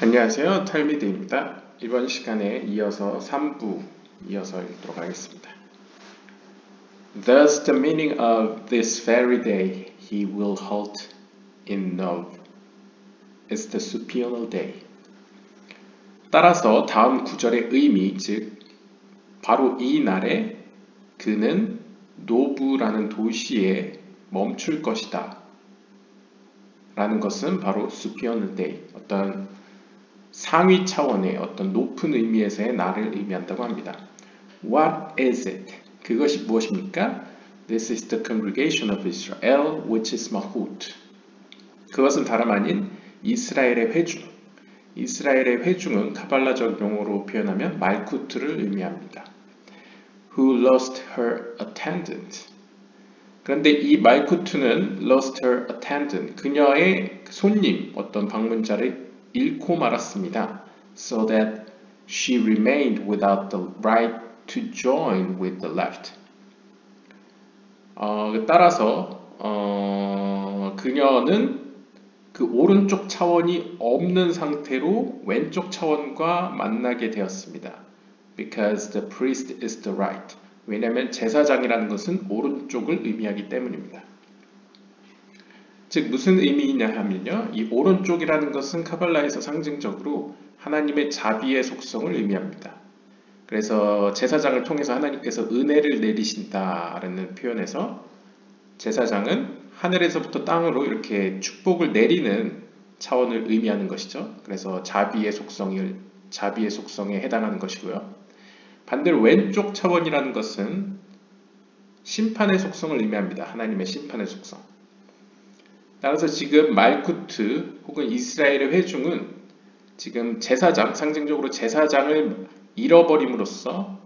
안녕하세요. 탈미드입니다. 이번 시간에 이어서 3부 이어서 읽도록 하겠습니다. Thus the meaning of this very day he will halt in Nov is the supernal day. 따라서 다음 구절의 의미, 즉 바로 이 날에 그는 노브라는 도시에 멈출 것이다 라는 것은 바로 supernal day, 어떤 상위 차원의 어떤 높은 의미에서의 날을 의미한다고 합니다. What is it? 그것이 무엇입니까? This is the congregation of Israel, which is Mahut. 그것은 다름 아닌 이스라엘의 회중. 이스라엘의 회중은 카발라적 용어로 표현하면 말쿠트를 의미합니다. Who lost her attendant. 그런데 이 말쿠트는 lost her attendant, 그녀의 손님, 어떤 방문자를 잃고 말았습니다. So that she remained without the right to join with the left. 따라서 그녀는 그 오른쪽 차원이 없는 상태로 왼쪽 차원과 만나게 되었습니다. Because the priest is the right. 왜냐하면 제사장이라는 것은 오른쪽을 의미하기 때문입니다. 즉 무슨 의미이냐 하면요, 이 오른쪽이라는 것은 카발라에서 상징적으로 하나님의 자비의 속성을 의미합니다. 그래서 제사장을 통해서 하나님께서 은혜를 내리신다라는 표현에서 제사장은 하늘에서부터 땅으로 이렇게 축복을 내리는 차원을 의미하는 것이죠. 그래서 자비의 속성에 해당하는 것이고요. 반대로 왼쪽 차원이라는 것은 심판의 속성을 의미합니다. 하나님의 심판의 속성. 따라서 지금 말쿠트 혹은 이스라엘의 회중은 지금 제사장, 상징적으로 제사장을 잃어버림으로써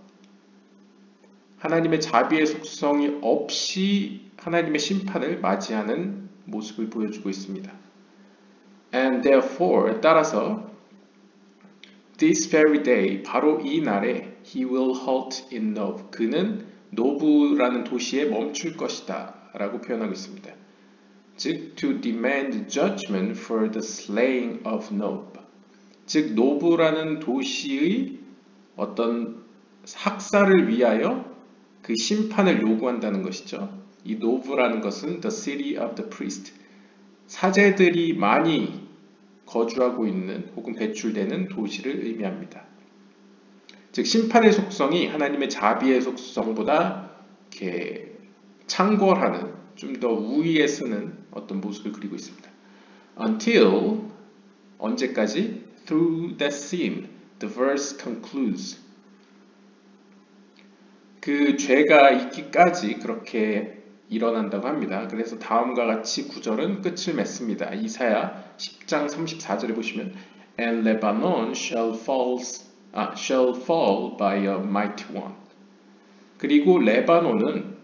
하나님의 자비의 속성이 없이 하나님의 심판을 맞이하는 모습을 보여주고 있습니다. And therefore, 따라서 this very day, 바로 이 날에 he will halt in Nov, 그는 노브라는 도시에 멈출 것이다 라고 표현하고 있습니다. 즉, to demand judgment for the slaying of Nob. 즉, 노브라는 도시의 어떤 학살을 위하여 그 심판을 요구한다는 것이죠. 이 노브라는 것은 the city of the priest, 사제들이 많이 거주하고 있는 혹은 배출되는 도시를 의미합니다. 즉, 심판의 속성이 하나님의 자비의 속성보다 이렇게 창궐하는, 좀 더 우위에 서는 어떤 모습을 그리고 있습니다. Until, 언제까지? Through that scene, the verse concludes. 그 죄가 있기까지 그렇게 일어난다고 합니다. 그래서 다음과 같이 구절은 끝을 맺습니다. 이사야 10장 34절에 보시면 And Lebanon shall fall by a mighty one. 그리고 레바논은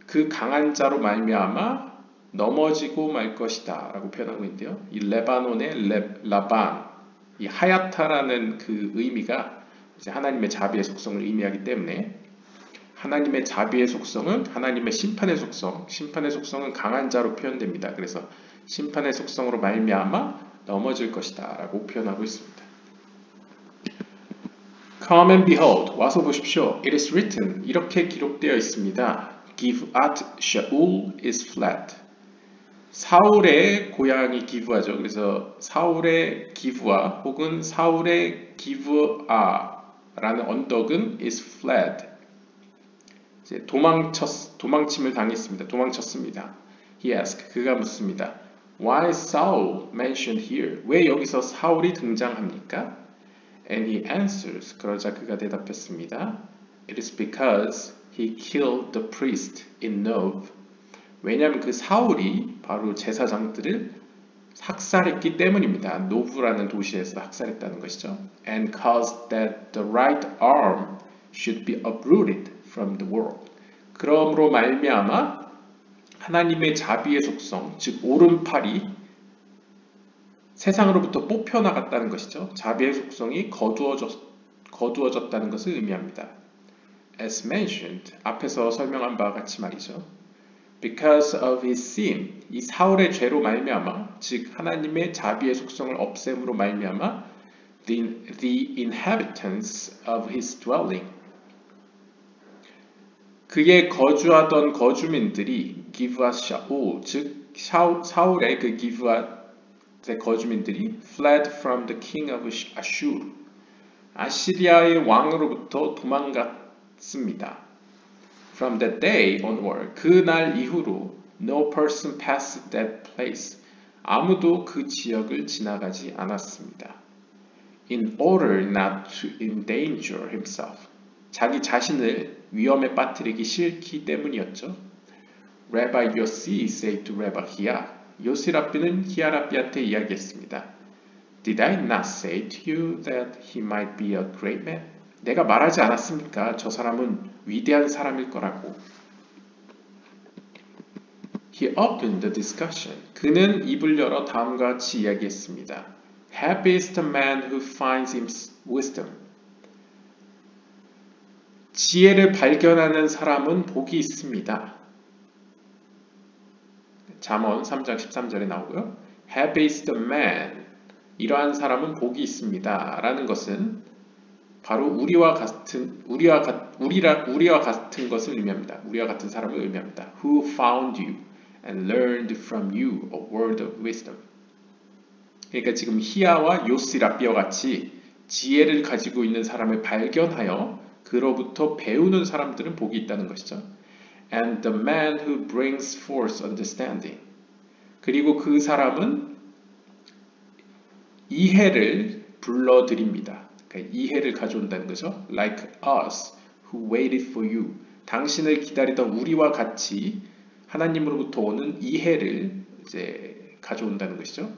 그 강한 자로 말미암아 넘어지고 말 것이다 라고 표현하고 있는데요. 이 레바논의 라반, 이 하야타라는 그 의미가 이제 하나님의 자비의 속성을 의미하기 때문에 하나님의 자비의 속성은 하나님의 심판의 속성, 심판의 속성은 강한 자로 표현됩니다. 그래서 심판의 속성으로 말미암아 넘어질 것이다 라고 표현하고 있습니다. Come and behold, 와서 보십시오. It is written, 이렇게 기록되어 있습니다. Givat Shaul is fled. 사울의 고향이 기브아죠. 그래서 사울의 기브아 혹은 사울의 기브아라는 언덕은 is fled. 이제 도망침을 당했습니다. 도망쳤습니다. He asked, 그가 묻습니다. Why is Saul mentioned here? 왜 여기서 사울이 등장합니까? And he answers, 그러자 그가 대답했습니다. It is because he killed the priest in Nov. 왜냐하면 그 사울이 바로 제사장들을 학살했기 때문입니다. 노브라는 도시에서 학살했다는 것이죠. And caused that the right arm should be uprooted from the world. 그러므로 말미암아 하나님의 자비의 속성, 즉 오른팔이 세상으로부터 뽑혀나갔다는 것이죠. 자비의 속성이 거두어졌다는 것을 의미합니다. As mentioned, 앞에서 설명한 바와 같이 말이죠. because of his sin, 이 사울의 죄로 말미암아, 즉 하나님의 자비의 속성을 없앰으로 말미암아 the inhabitants of his dwelling, 그의 거주하던 거주민들이 기브앗 샤울, 즉 사울의 그 기브앗의 거주민들이 fled from the king of Ashur, 아시리아의 왕으로부터 도망갔습니다. From that day onward, 그날 이후로 no person passed that place, 아무도 그 지역을 지나가지 않았습니다. In order not to endanger himself, 자기 자신을 위험에 빠뜨리기 싫기 때문이었죠. Rabbi Yossi said to Rabbi Hiya, 요시 랍비는 히야 랍비한테 이야기했습니다. Did I not say to you that he might be a great man? 내가 말하지 않았습니까? 저 사람은 위대한 사람일 거라고. He opened the discussion. 그는 입을 열어 다음과 같이 이야기했습니다. Happy is the man who finds his wisdom. 지혜를 발견하는 사람은 복이 있습니다. 잠언 3장 13절에 나오고요. Happy is the man. 이러한 사람은 복이 있습니다. 라는 것은 바로 우리와 같은 것을 의미합니다. 우리와 같은 사람을 의미합니다. Who found you and learned from you a word of wisdom. 그러니까 지금 히야와 요시 랍비와 같이 지혜를 가지고 있는 사람을 발견하여 그로부터 배우는 사람들은 복이 있다는 것이죠. And the man who brings forth understanding. 그리고 그 사람은 이해를 불러들입니다. 그러니까 이해를 가져온다는 거죠. Like us who waited for you. 당신을 기다리던 우리와 같이 하나님으로부터 오는 이해를 이제 가져온다는 것이죠.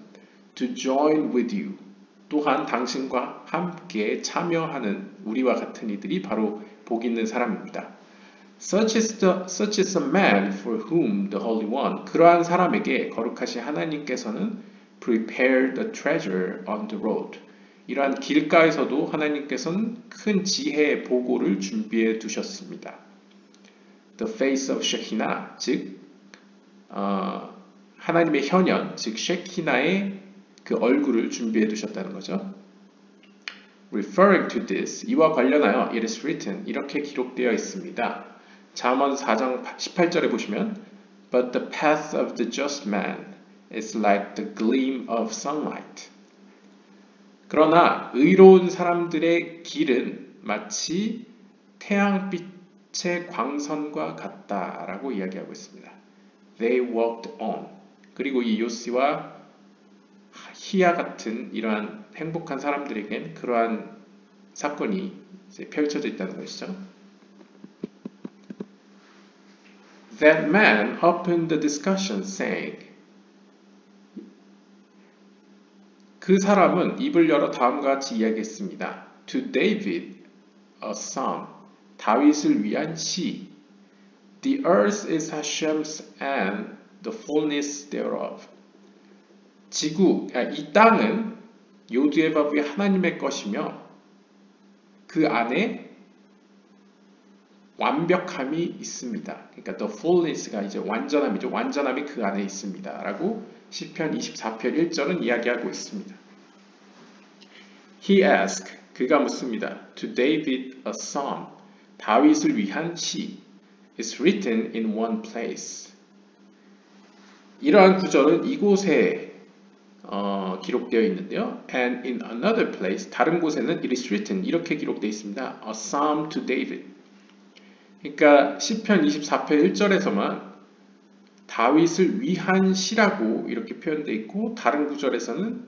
To join with you. 또한 당신과 함께 참여하는 우리와 같은 이들이 바로 복 있는 사람입니다. Such is a man for whom the Holy One. 그러한 사람에게 거룩하신 하나님께서는 prepared a treasure on the road. 이러한 길가에서도 하나님께서는 큰 지혜의 보고를 준비해 두셨습니다. The face of Shekinah, 즉 하나님의 현현, 즉 셰키나의 그 얼굴을 준비해 두셨다는 거죠. Referring to this, 이와 관련하여 it is written, 이렇게 기록되어 있습니다. 잠언 4장 18절에 보시면 But the path of the just man is like the gleam of sunlight. 그러나 의로운 사람들의 길은 마치 태양빛의 광선과 같다라고 이야기하고 있습니다. They walked on. 그리고 이 요시와 히야 같은 이러한 행복한 사람들에겐 그러한 사건이 이제 펼쳐져 있다는 것이죠. That man opened the discussion saying, 그 사람은 입을 열어 다음과 같이 이야기했습니다. To David, a psalm, 다윗을 위한 시. The earth is Hashem's and the fullness thereof. 이 땅은 요두의 밥이 하나님의 것이며 그 안에 완벽함이 있습니다. 그러니까 the fullness가 이제 완전함이죠. 완전함이 그 안에 있습니다. 라고 시편 24편 1절은 이야기하고 있습니다. He asked, 그가 묻습니다. To David a psalm, 다윗을 위한 시. It's written in one place. 이러한 구절은 이곳에 기록되어 있는데요. And in another place, 다른 곳에는 it is written, 이렇게 기록되어 있습니다. A psalm to David. 그러니까 시편 24편 1절에서만 다윗을 위한 시라고 이렇게 표현되어 있고 다른 구절에서는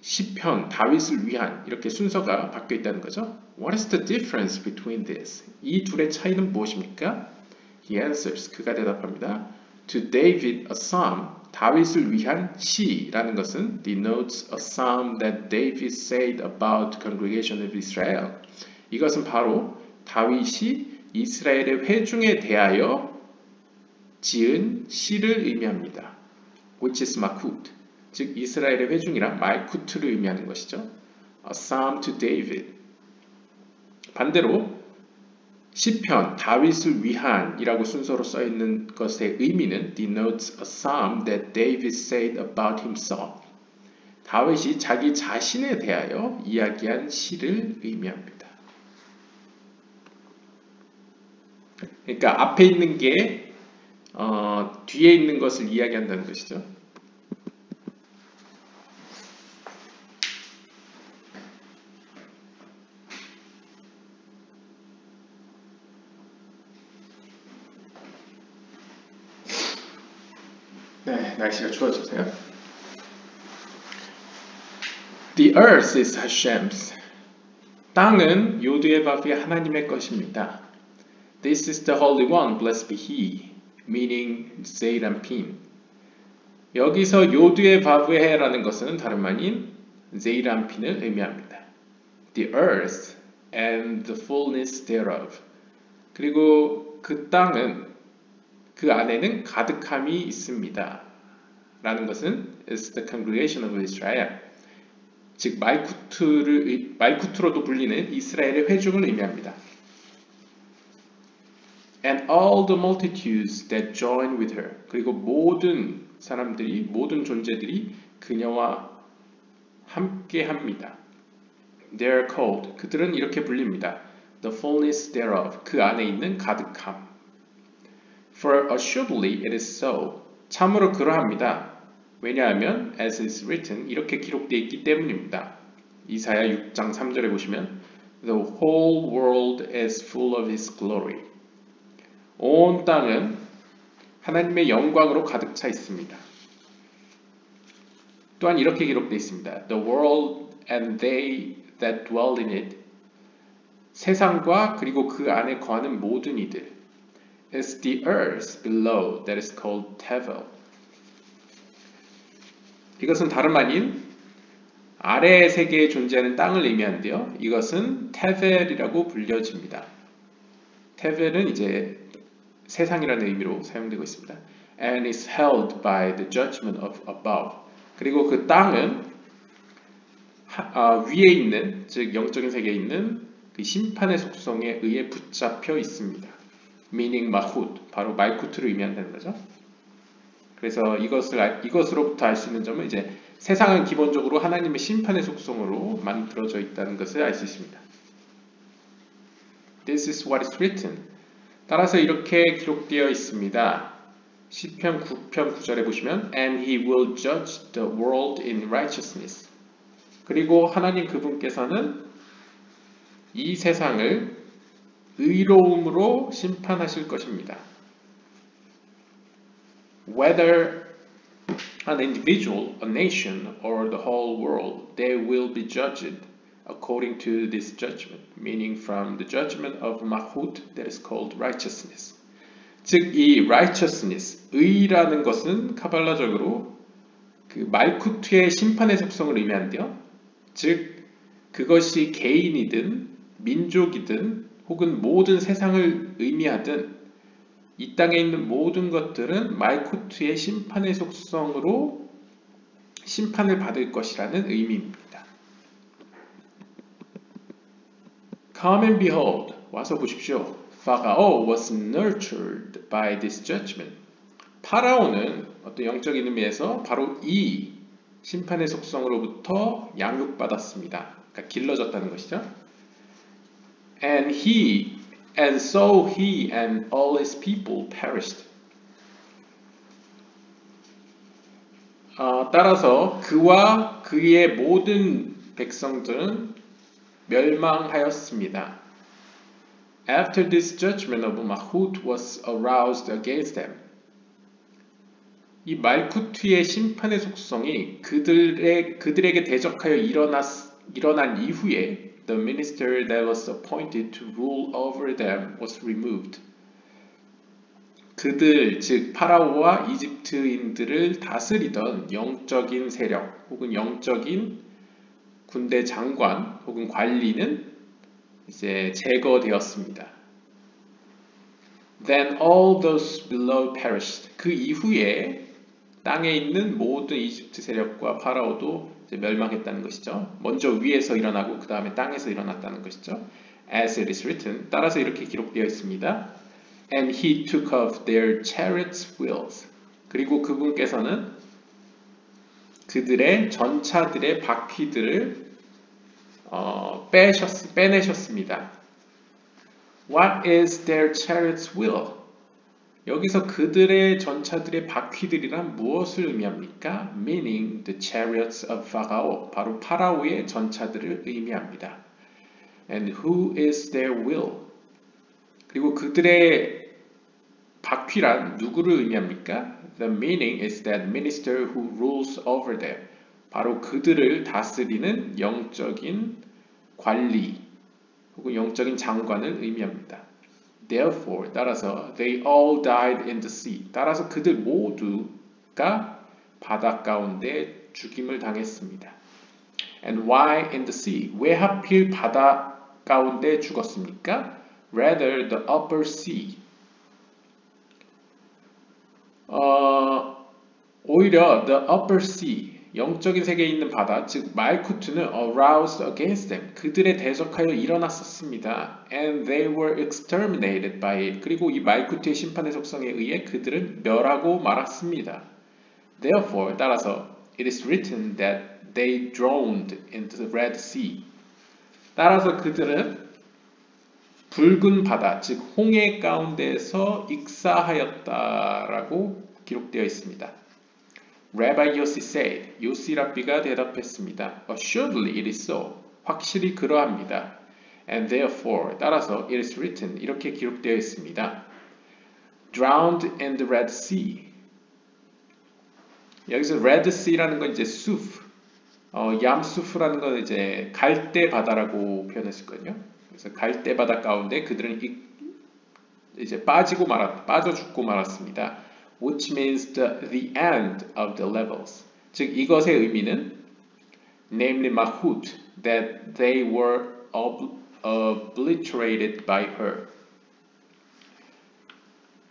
시편, 다윗을 위한 이렇게 순서가 바뀌어 있다는 거죠. What is the difference between this? 이 둘의 차이는 무엇입니까? He answers, 그가 대답합니다. To David a psalm, 다윗을 위한 시라는 것은 denotes a psalm that David said about the congregation of Israel. 이것은 바로 다윗이 이스라엘의 회중에 대하여 지은 시를 의미합니다. Which is Makut, 즉 이스라엘의 회중이란 말쿠트를 의미하는 것이죠. A psalm to David. 반대로 시편, 다윗을 위한이라고 순서로 써 있는 것의 의미는 denotes a psalm that David said about himself. 다윗이 자기 자신에 대하여 이야기한 시를 의미합니다. 그러니까 앞에 있는 게 뒤에 있는 것을 이야기한다는 것이죠. 네, 날씨가 추워졌어요. The earth is Hashem's. 땅은 요드에바브의 하나님의 것입니다. This is the Holy One, blessed be He, meaning Zeirampin. 여기서 요드에바브해라는 것은 다름 아닌 Zeirampin을 의미합니다. The earth and the fullness thereof. 그리고 그 땅은 그 안에는 가득함이 있습니다. 라는 것은 is the congregation of Israel. 즉 말쿠트로도 불리는 이스라엘의 회중을 의미합니다. And all the multitudes that join with her. 그리고 모든 사람들이, 모든 존재들이 그녀와 함께합니다. They are called. 그들은 이렇게 불립니다. The fullness thereof. 그 안에 있는 가득함. For assuredly it is so. 참으로 그러합니다. 왜냐하면 as is written 이렇게 기록되어 있기 때문입니다. 이사야 6장 3절에 보시면 The whole world is full of His glory. 온 땅은 하나님의 영광으로 가득 차 있습니다. 또한 이렇게 기록되어 있습니다. The world and they that dwell in it. 세상과 그리고 그 안에 거하는 모든 이들. is the earth below that is called Tevel. 이것은 다름 아닌 아래의 세계에 존재하는 땅을 의미하는데요. 이것은 테벨이라고 불려집니다. 테벨은 이제 세상이라는 의미로 사용되고 있습니다. And is held by the judgment of above. 그리고 그 땅은 위에 있는, 즉 영적인 세계에 있는 그 심판의 속성에 의해 붙잡혀 있습니다. meaning mahut, 바로 말쿠트를 의미한다는 거죠. 그래서 이것으로부터 알 수 있는 점은 이제 세상은 기본적으로 하나님의 심판의 속성으로 만들어져 있다는 것을 알 수 있습니다. This is what is written. 따라서 이렇게 기록되어 있습니다. 시편 9편 9절에 보시면 And he will judge the world in righteousness. 그리고 하나님 그분께서는 이 세상을 의로움으로 심판하실 것입니다. Whether an individual, a nation, or the whole world, they will be judged according to this judgment, meaning from the judgment of Mahut that is called righteousness. 즉, 이 righteousness, 의라는 것은 카발라적으로 그 말쿠트의 심판의 속성을 의미하는데요. 즉, 그것이 개인이든 민족이든 혹은 모든 세상을 의미하든 이 땅에 있는 모든 것들은 말쿠트의 심판의 속성으로 심판을 받을 것이라는 의미입니다. Come and behold, 와서 보십시오. Pharaoh was nurtured by this judgment. 파라오는 어떤 영적인 의미에서 바로 이 심판의 속성으로부터 양육받았습니다. 그러니까 길러졌다는 것이죠. And so he and all his people perished. 따라서 그와 그의 모든 백성들은 멸망하였습니다. After this judgment of Mahut was aroused against them. 이 말쿠트의 심판의 속성이 그들에게 대적하여 일어난 이후에 The minister that was appointed to rule over them was removed. 그들, 즉 파라오와 이집트인들을 다스리던 영적인 세력 혹은 영적인 군대 장관 혹은 관리는 이제 제거되었습니다. Then all those below perished. 그 이후에 땅에 있는 모든 이집트 세력과 파라오도 멸망했다는 것이죠. 먼저 위에서 일어나고 그 다음에 땅에서 일어났다는 것이죠. as it is written. 따라서 이렇게 기록되어 있습니다. And he took off their chariots' wheels. 그리고 그분께서는 그들의 전차들의 바퀴들을 빼내셨습니다. What is their chariots' wheel? 여기서 그들의 전차들의 바퀴들이란 무엇을 의미합니까? Meaning the chariots of Pharaoh. 바로 파라오의 전차들을 의미합니다. And who is their wheel? 그리고 그들의 바퀴란 누구를 의미합니까? The meaning is that minister who rules over them. 바로 그들을 다스리는 영적인 관리 혹은 영적인 장관을 의미합니다. Therefore, 따라서 they all died in the sea. 따라서 그들 모두가 바다 가운데 죽임을 당했습니다. And why in the sea? 왜 하필 바다 가운데 죽었습니까? Rather the upper sea. 오히려 the upper sea, 영적인 세계에 있는 바다, 즉 말쿠트는 aroused against them, 그들에 대적하여 일어났었습니다. And they were exterminated by it. 그리고 이 말쿠트의 심판의 속성에 의해 그들은 멸하고 말았습니다. Therefore, 따라서 it is written that they drowned in the Red Sea. 따라서 그들은 붉은 바다, 즉 홍해 가운데서 익사하였다라고 기록되어 있습니다. Rabbi Yossi said, 요시 랍비가 대답했습니다. Assuredly it is so. 확실히 그러합니다. And therefore, 따라서 it is written, 이렇게 기록되어 있습니다. Drowned in the Red Sea. 여기서 Red Sea라는 건 이제 수프, 얌수프라는 건 이제 갈대 바다라고 표현했었거든요. 그래서 갈대 바다 가운데 그들은 이제 빠져 죽고 말았습니다. Which means the end of the levels. 즉 이것의 의미는 namely mahut, that they were obliterated by her.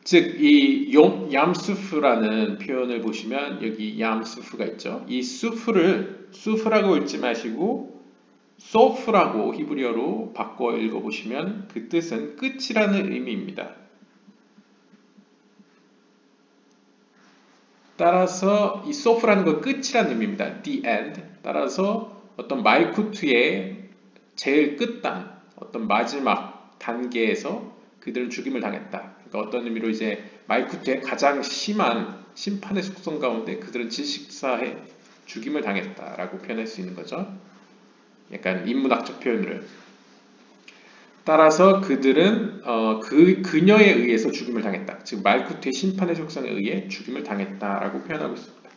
즉 이 얌수프라는 표현을 보시면 여기 얌수프가 있죠. 이 수프라고 읽지 마시고 소프라고 히브리어로 바꿔 읽어보시면 그 뜻은 끝이라는 의미입니다. 따라서 이 소프라는 건 끝이라는 의미입니다. The end. 따라서 어떤 말쿠트의 제일 끝단, 어떤 마지막 단계에서 그들은 죽임을 당했다. 그러니까 어떤 의미로 이제 말쿠트의 가장 심한 심판의 속성 가운데 그들은 질식사해 죽임을 당했다라고 표현할 수 있는 거죠. 약간 인문학적 표현으로. 따라서 그들은 그녀에 의해서 죽임을 당했다. 즉 말쿠트의 심판의 속성에 의해 죽임을 당했다라고 표현하고 있습니다.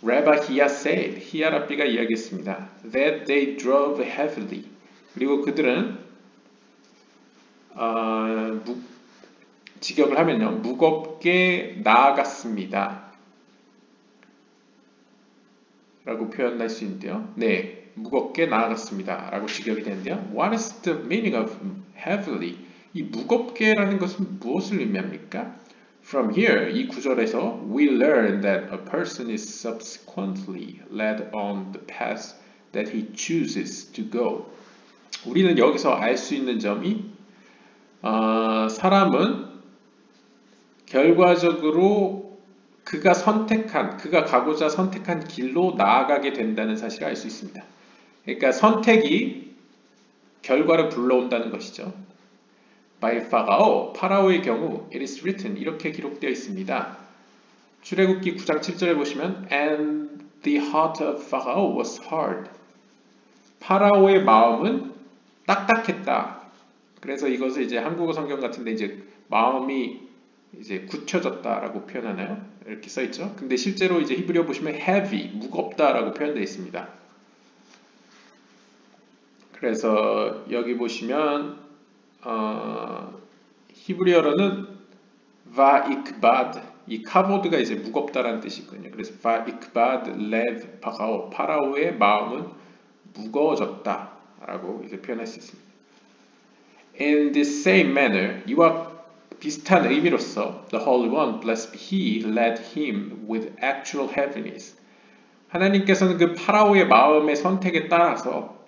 Rabbi Hiya said, 히야 랍비가 이야기했습니다. That they drove heavily. 그리고 그들은 직역을 하면요, 무겁게 나아갔습니다. 라고 표현할 수 있는데요. 네. 무겁게 나아갔습니다. 라고 직역이 되는데요. What is the meaning of heavily? 이 무겁게라는 것은 무엇을 의미합니까? From here, 이 구절에서 we learn that a person is subsequently led on the path that he chooses to go. 우리는 여기서 알 수 있는 점이 사람은 결과적으로 그가 가고자 선택한 길로 나아가게 된다는 사실을 알 수 있습니다. 그러니까 선택이 결과를 불러온다는 것이죠. By Pharaoh, 파라오의 경우 it is written, 이렇게 기록되어 있습니다. 출애굽기 9장 7절에 보시면 And the heart of Pharaoh was hard. 파라오의 마음은 딱딱했다. 그래서 이것을 이제 한국어 성경 같은데 이제 마음이 이제 굳혀졌다라고 표현하나요? 이렇게 써 있죠. 근데 실제로 이제 히브리어 보시면 heavy, 무겁다라고 표현되어 있습니다. 그래서 여기 보시면 히브리어로는 vaikbad, 이 카보드가 이제 무겁다라는 뜻이거든요. 그래서 vaikbad lev 파라오, 파라오의 마음은 무거워졌다라고 이제 표현할 수 있습니다. In this same manner, 이와 비슷한 의미로서 the Holy One, blessed He, led him with actual heaviness. 하나님께서는 그 파라오의 마음의 선택에 따라서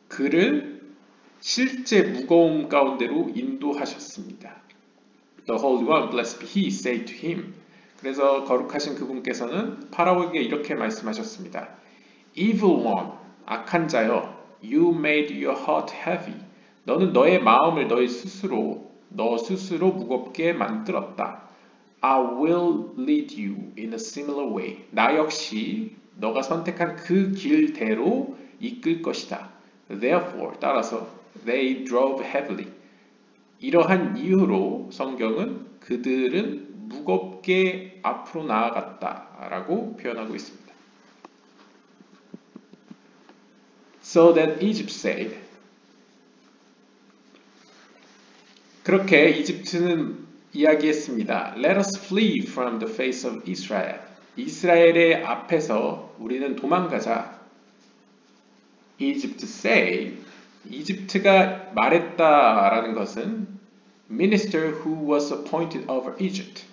그를 실제 무거움 가운데로 인도하셨습니다. The Holy One, blessed be he, said to him. 그래서 거룩하신 그분께서는 파라오에게 이렇게 말씀하셨습니다. Evil one, 악한 자여, you made your heart heavy. 너는 너의 마음을 너 스스로 무겁게 만들었다. I will lead you in a similar way. 나 역시 너가 선택한 그 길대로 이끌 것이다. Therefore, 따라서 they drove heavily. 이러한 이유로 성경은 그들은 무겁게 앞으로 나아갔다라고 표현하고 있습니다. So that Egypt said. 그렇게 이집트는 이야기했습니다. Let us flee from the face of Israel. 이스라엘의 앞에서 우리는 도망가자. Egypt said. 이집트가 말했다라는 것은 minister who was appointed over Egypt.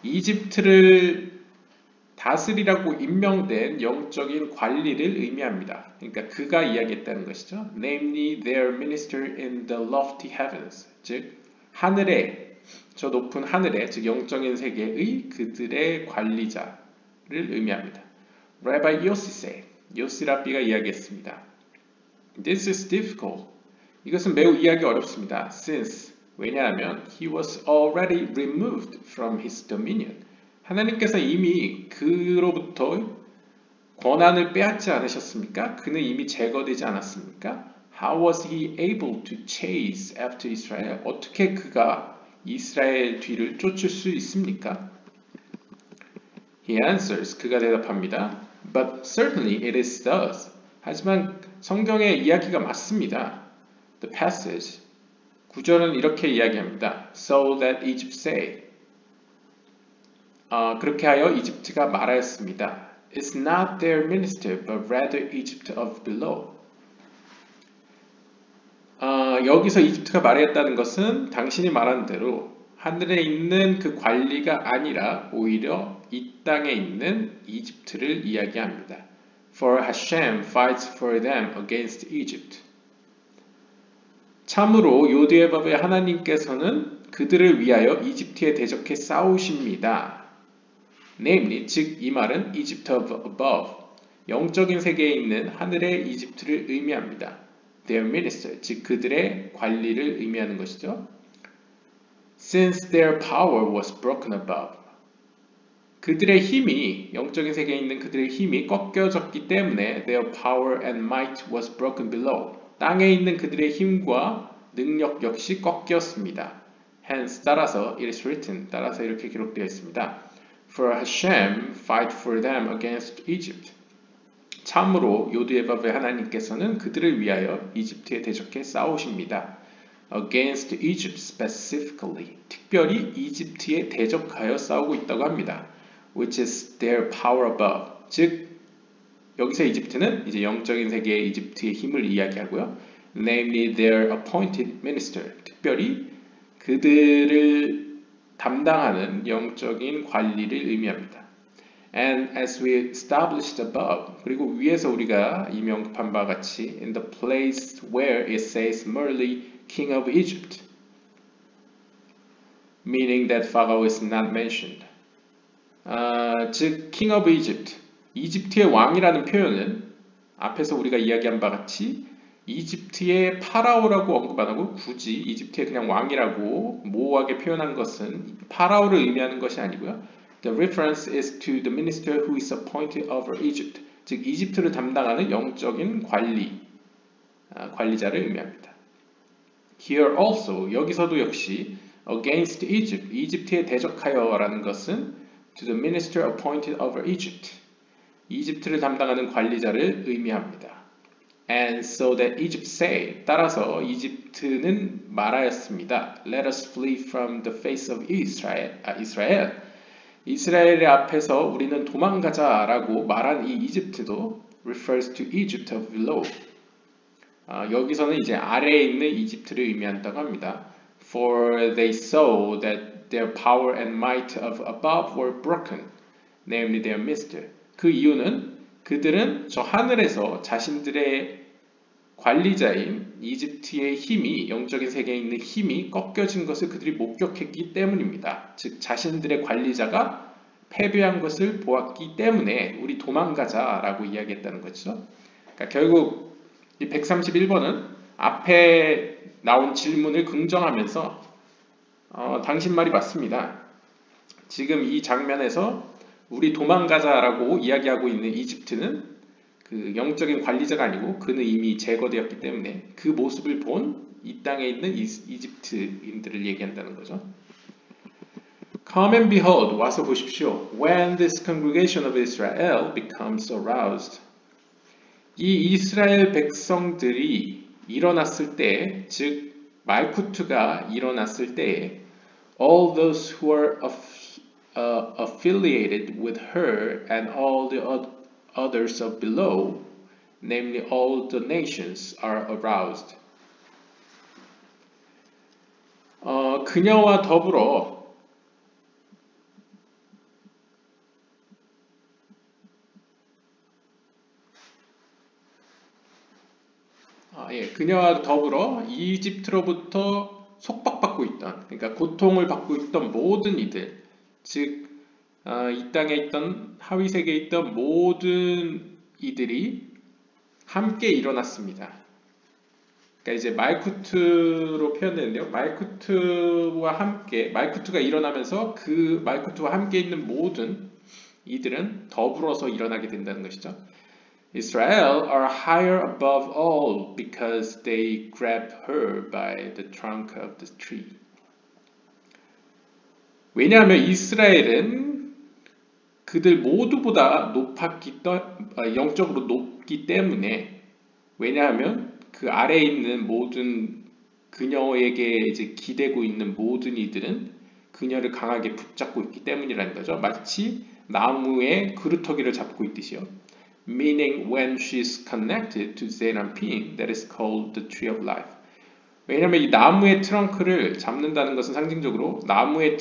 이집트를 다스리라고 임명된 영적인 관리를 의미합니다. 그러니까 그가 이야기했다는 것이죠. Namely their minister in the lofty heavens. 즉 하늘에 저 높은 하늘에 즉 영적인 세계의 그들의 관리자를 의미합니다. Rabbi Yossi said. 요시 랍비가 이야기했습니다. This is difficult. 이것은 매우 이해하기 어렵습니다. Since 왜냐하면 he was already removed from his dominion. 하나님께서 이미 그로부터 권한을 빼앗지 않으셨습니까? 그는 이미 제거되지 않았습니까? How was he able to chase after Israel? 어떻게 그가 이스라엘 뒤를 쫓을 수 있습니까? He answers. 그가 대답합니다. But certainly it is thus. 하지만 성경의 이야기가 맞습니다. The passage. 구절은 이렇게 이야기합니다. So that Egypt say. 그렇게 하여 이집트가 말하였습니다. It's not their minister, but rather Egypt of below. 여기서 이집트가 말했다는 것은 당신이 말한 대로 하늘에 있는 그 관리가 아니라 오히려 이 땅에 있는 이집트를 이야기합니다. For Hashem fights for them against Egypt. 참으로 요디에밥의 하나님께서는 그들을 위하여 이집트에 대적해 싸우십니다. Namely, 즉 이 말은 Egypt of above, 영적인 세계에 있는 하늘의 이집트를 의미합니다. Their minister, 즉 그들의 관리를 의미하는 것이죠. Since their power was broken above, 그들의 힘이, 영적인 세계에 있는 그들의 힘이 꺾여졌기 때문에 their power and might was broken below, 땅에 있는 그들의 힘과 능력 역시 꺾였습니다. Hence, 따라서 it is written, 따라서 이렇게 기록되어 있습니다. For Hashem fight for them against Egypt. 참으로 요드에밥의 하나님께서는 그들을 위하여 이집트에 대적해 싸우십니다. Against Egypt specifically. 특별히 이집트에 대적하여 싸우고 있다고 합니다. Which is their power above. 즉 여기서 이집트는 이제 영적인 세계의 이집트의 힘을 이야기하고요. Namely their appointed minister. 특별히 그들을 담당하는 영적인 관리를 의미합니다. And as we established above, 그리고 위에서 우리가 이명급한 바와 같이 in the place where it says merely king of Egypt, meaning that Pharaoh is not mentioned. 즉 king of Egypt, 이집트의 왕이라는 표현은 앞에서 우리가 이야기한 바와 같이 이집트의 파라오라고 언급 안 하고 굳이 이집트의 그냥 왕이라고 모호하게 표현한 것은 파라오를 의미하는 것이 아니고요. The reference is to the minister who is appointed over Egypt. 즉 이집트를 담당하는 영적인 관리자를 의미합니다. Here also, 여기서도 역시 against Egypt, 이집트에 대적하여라는 것은 to the minister appointed over Egypt, 이집트를 담당하는 관리자를 의미합니다. And so that Egypt say, 따라서 이집트는 말하였습니다. Let us flee from the face of Israel. 이스라엘의 앞에서 우리는 도망가자라고 말한 이 이집트도 refers to Egypt of below. 여기서는 이제 아래에 있는 이집트를 의미한다고 합니다. For they saw that their power and might of above were broken, namely their minister. 그 이유는 그들은 저 하늘에서 자신들의 관리자인 이집트의 힘이, 영적인 세계에 있는 힘이 꺾여진 것을 그들이 목격했기 때문입니다. 즉 자신들의 관리자가 패배한 것을 보았기 때문에 우리 도망가자라고 이야기했다는 거죠. 그러니까 결국 이 131번은 앞에 나온 질문을 긍정하면서 당신 말이 맞습니다. 지금 이 장면에서 우리 도망가자라고 이야기하고 있는 이집트는 그 영적인 관리자가 아니고 그는 이미 제거되었기 때문에 그 모습을 본 이 땅에 있는 이집트인들을 얘기한다는 거죠. Come and behold, 와서 보십시오. When this congregation of Israel becomes aroused. 이 이스라엘 백성들이 일어났을 때, 즉 말쿠트가 일어났을 때, all those who are affiliated with her and all the others of below, namely all the nations, are aroused. 그녀와 더불어 그녀와 더불어 이집트로부터 속박받고 있던, 그러니까 고통을 받고 있던 모든 이들, 즉 이 땅에 있던 하위 세계에 있던 모든 이들이 함께 일어났습니다. 그러니까 이제 말쿠트로 표현되는데요. 말쿠트가 일어나면서 그 말쿠트와 함께 있는 모든 이들은 더불어서 일어나게 된다는 것이죠. Israel are higher above all because they grab her by the trunk of the tree. 왜냐하면 이스라엘은 그들 모두보다 영적으로 높기 때문에, 왜냐하면 그 아래에 있는 모든 그녀에게 이제 기대고 있는 모든 이들은 그녀를 강하게 붙잡고 있기 때문이라는 거죠. 마치 나무의 그루터기를 잡고 있듯이요. Meaning when she is connected to Zeranpin, that is called the tree of life. 왜냐하면 이 나무의 트렁크를 잡는다는 것은 상징적으로 나무의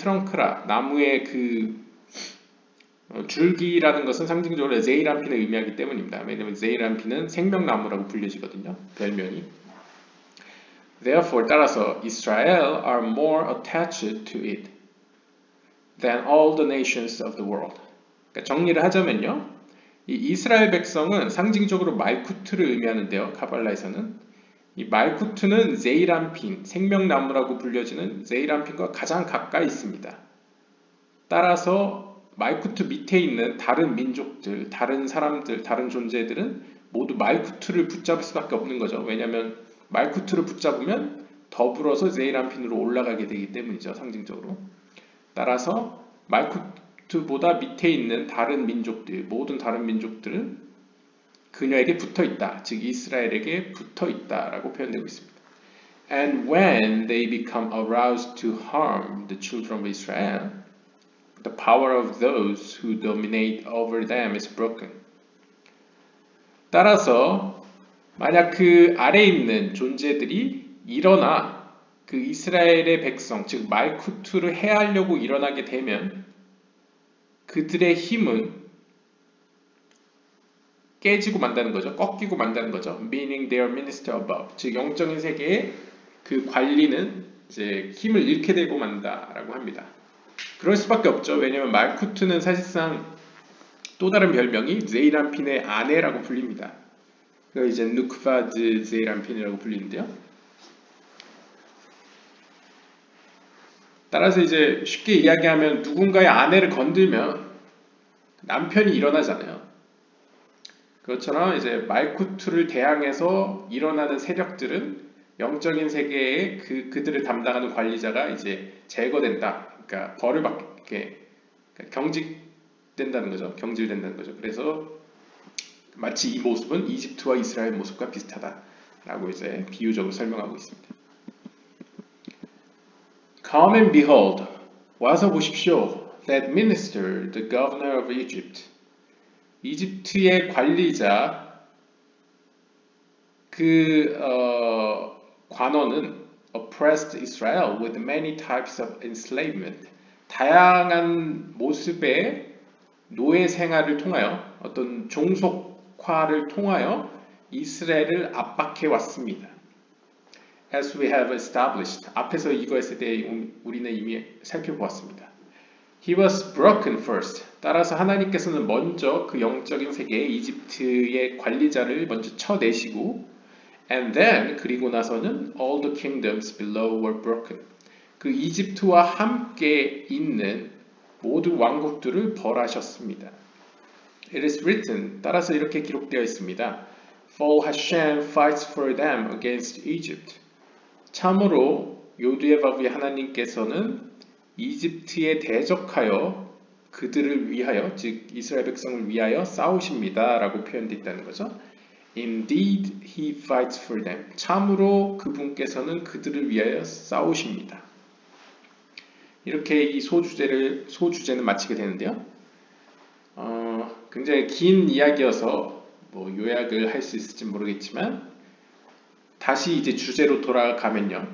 줄기라는 것은 상징적으로 제이란핀을 의미하기 때문입니다. 왜냐하면 제이란핀은 생명나무라고 불려지거든요. 별명이. Therefore, 따라서 Israel are more attached to it than all the nations of the world. 그러니까 정리를 하자면요. 이 이스라엘 백성은 상징적으로 말쿠트를 의미하는데요. 카발라에서는 이 말쿠트는 제이란핀, 생명나무라고 불려지는 제이란핀과 가장 가까이 있습니다. 따라서 말쿠트 밑에 있는 다른 민족들, 다른 사람들, 다른 존재들은 모두 말쿠트를 붙잡을 수밖에 없는 거죠. 왜냐하면 말쿠트를 붙잡으면 더불어서 제이란핀으로 올라가게 되기 때문이죠. 상징적으로. 따라서 말쿠트보다 밑에 있는 다른 민족들, 모든 다른 민족들은 그녀에게 붙어 있다. 즉 이스라엘에게 붙어 있다라고 표현되고 있습니다. And when they become aroused to harm the children of Israel, the power of those who dominate over them is broken. 따라서 만약 그 아래에 있는 존재들이 일어나 그 이스라엘의 백성, 즉 말쿠트를 해하려고 일어나게 되면 그들의 힘은 깨지고 만다는 거죠. 꺾이고 만다는 거죠. Meaning their minister above. 즉 영적인 세계의 그 관리는 이제 힘을 잃게 되고 만다라고 합니다. 그럴 수밖에 없죠. 왜냐하면 말쿠트는 사실상 또 다른 별명이 제이란핀의 아내라고 불립니다. 그 이제 누크바드 제이란핀이라고 불리는데요. 따라서 이제 쉽게 이야기하면 누군가의 아내를 건들면 남편이 일어나잖아요. 그것처럼 이제 말쿠트를 대항해서 일어나는 세력들은 영적인 세계에 그들을 담당하는 관리자가 이제 제거된다. 그러니까 벌을 받게 경직된다는 거죠. 경질된다는 거죠. 그래서 마치 이 모습은 이집트와 이스라엘 모습과 비슷하다라고 이제 비유적으로 설명하고 있습니다. Come and behold, 와서 보십시오. That minister, the governor of Egypt. 이집트의 관리자, 관원은 oppressed Israel with many types of enslavement. 다양한 모습의 노예 생활을 통하여, 어떤 종속화를 통하여 이스라엘을 압박해 왔습니다. As we have established. 앞에서 이거에 대해 우리는 이미 살펴보았습니다. He was broken first. 따라서 하나님께서는 먼저 그 영적인 세계에 이집트의 관리자를 먼저 쳐내시고 and then 그리고 나서는 all the kingdoms below were broken. 그 이집트와 함께 있는 모든 왕국들을 벌하셨습니다. It is written. 따라서 이렇게 기록되어 있습니다. For Hashem fights for them against Egypt. 참으로 요드예바브의 하나님께서는 이집트에 대적하여 그들을 위하여, 즉 이스라엘 백성을 위하여 싸우십니다 라고 표현되어 있다는 거죠. Indeed, he fights for them. 참으로 그분께서는 그들을 위하여 싸우십니다. 이렇게 이 소주제는 마치게 되는데요. 굉장히 긴 이야기여서 요약을 할 수 있을지 모르겠지만 다시 이제 주제로 돌아가면요.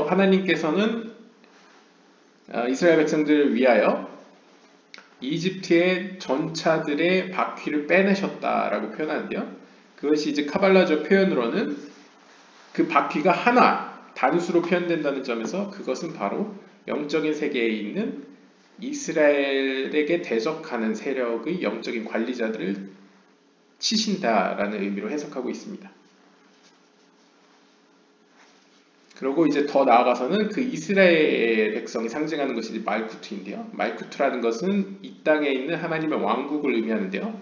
하나님께서는 이스라엘 백성들을 위하여 이집트의 전차들의 바퀴를 빼내셨다라고 표현하는데요. 그것이 이제 카발라적 표현으로는 그 바퀴가 하나, 단수로 표현된다는 점에서 그것은 바로 영적인 세계에 있는 이스라엘에게 대적하는 세력의 영적인 관리자들을 치신다라는 의미로 해석하고 있습니다. 그리고 이제 더 나아가서는 그 이스라엘 백성이 상징하는 것이 말쿠트인데요. 말쿠트라는 것은 이 땅에 있는 하나님의 왕국을 의미하는데요.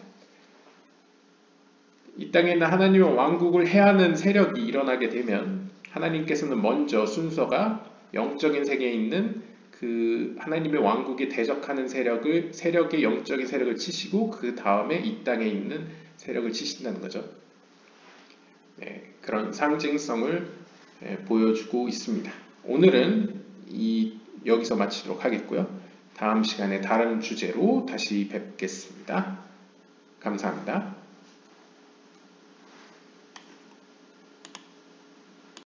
이 땅에 있는 하나님의 왕국을 해하는 세력이 일어나게 되면 하나님께서는 먼저 순서가 영적인 세계에 있는 그 하나님의 왕국에 대적하는 세력의 영적인 세력을 치시고 그 다음에 이 땅에 있는 세력을 치신다는 거죠. 네, 그런 상징성을 보여주고 있습니다. 오늘은 여기서 마치도록 하겠고요. 다음 시간에 다른 주제로 다시 뵙겠습니다. 감사합니다.